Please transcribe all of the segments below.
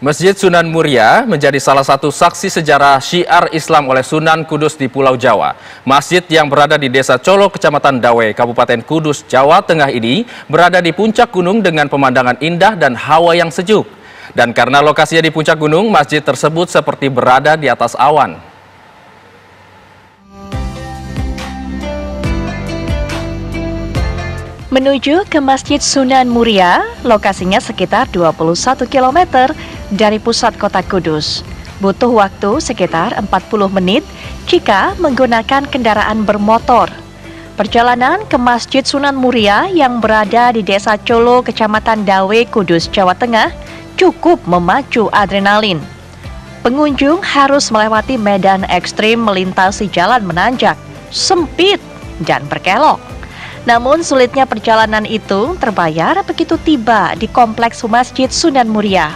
Masjid Sunan Muria menjadi salah satu saksi sejarah syiar Islam oleh Sunan Kudus di Pulau Jawa. Masjid yang berada di Desa Colo, Kecamatan Dawe, Kabupaten Kudus, Jawa Tengah ini berada di puncak gunung dengan pemandangan indah dan hawa yang sejuk. Dan karena lokasinya di puncak gunung, masjid tersebut seperti berada di atas awan. Menuju ke Masjid Sunan Muria, lokasinya sekitar 21 km dari pusat kota Kudus. Butuh waktu sekitar 40 menit jika menggunakan kendaraan bermotor. Perjalanan ke Masjid Sunan Muria yang berada di Desa Colo, Kecamatan Dawe, Kudus, Jawa Tengah, cukup memacu adrenalin. Pengunjung harus melewati medan ekstrim melintasi jalan menanjak, sempit, dan berkelok. Namun sulitnya perjalanan itu terbayar begitu tiba di kompleks Masjid Sunan Muria.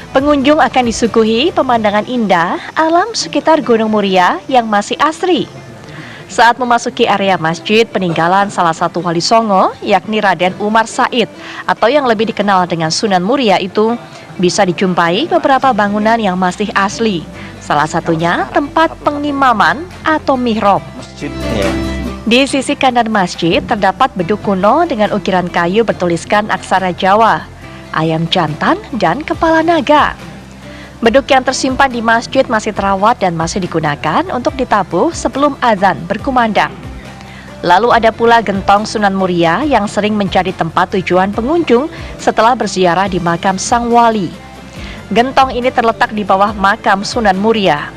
Pengunjung akan disuguhi pemandangan indah alam sekitar Gunung Muria yang masih asri. Saat memasuki area masjid peninggalan salah satu wali Songo, yakni Raden Umar Said atau yang lebih dikenal dengan Sunan Muria itu, bisa dijumpai beberapa bangunan yang masih asli. Salah satunya tempat pengimaman atau mihrab. Di sisi kanan masjid terdapat beduk kuno dengan ukiran kayu bertuliskan aksara Jawa, ayam jantan, dan kepala naga. Beduk yang tersimpan di masjid masih terawat dan masih digunakan untuk ditabuh sebelum azan berkumandang. Lalu ada pula gentong Sunan Muria yang sering menjadi tempat tujuan pengunjung setelah berziarah di makam sang wali. Gentong ini terletak di bawah makam Sunan Muria.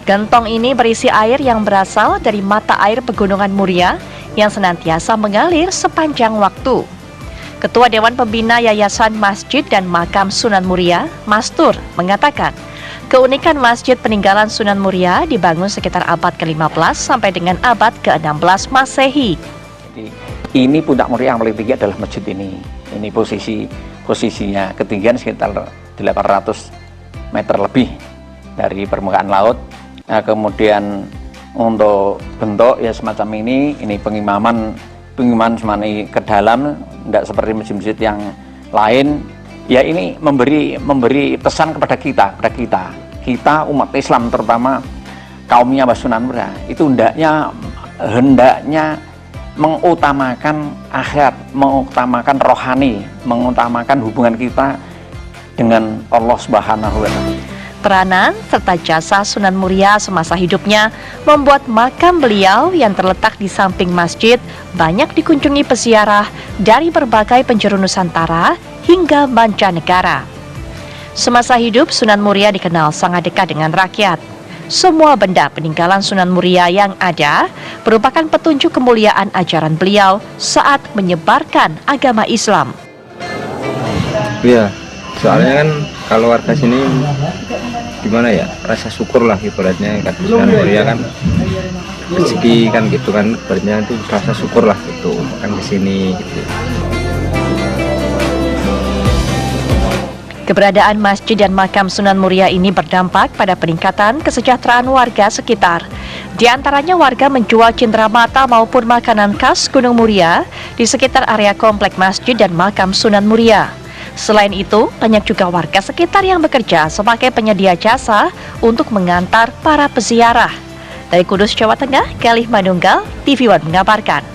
Gentong ini berisi air yang berasal dari mata air pegunungan Muria yang senantiasa mengalir sepanjang waktu. Ketua Dewan Pembina Yayasan Masjid dan Makam Sunan Muria, Mastur, mengatakan, keunikan masjid peninggalan Sunan Muria dibangun sekitar abad ke-15 sampai dengan abad ke-16 Masehi. Ini puncak Muria yang paling tinggi adalah masjid ini. Ini posisinya ketinggian sekitar 800 meter lebih dari permukaan laut. Nah, kemudian untuk bentuk ya semacam ini pengimaman semani ke dalam, tidak seperti masjid-masjid yang lain. Ya ini memberi pesan kepada kita umat Islam, terutama kaumnya Sunan Muria, itu hendaknya mengutamakan akhirat, mengutamakan rohani, mengutamakan hubungan kita dengan Allah Subhanahu wa Ta'ala. Peranan serta jasa Sunan Muria semasa hidupnya membuat makam beliau yang terletak di samping masjid banyak dikunjungi peziarah dari berbagai penjuru Nusantara hingga mancanegara. Semasa hidup Sunan Muria dikenal sangat dekat dengan rakyat. Semua benda peninggalan Sunan Muria yang ada merupakan petunjuk kemuliaan ajaran beliau saat menyebarkan agama Islam. Iya, soalnya kan kalau warga sini gimana ya, rasa syukur lah ibaratnya, kan Sunan Muria kan rezeki kan gitu kan, ibaratnya itu rasa syukur lah gitu kan di sini gitu. Keberadaan masjid dan makam Sunan Muria ini berdampak pada peningkatan kesejahteraan warga sekitar. Di antaranya warga menjual cenderamata maupun makanan khas Gunung Muria di sekitar area komplek masjid dan makam Sunan Muria. Selain itu, banyak juga warga sekitar yang bekerja sebagai penyedia jasa untuk mengantar para peziarah. Dari Kudus, Jawa Tengah, Galih Manunggal, TV One mengabarkan.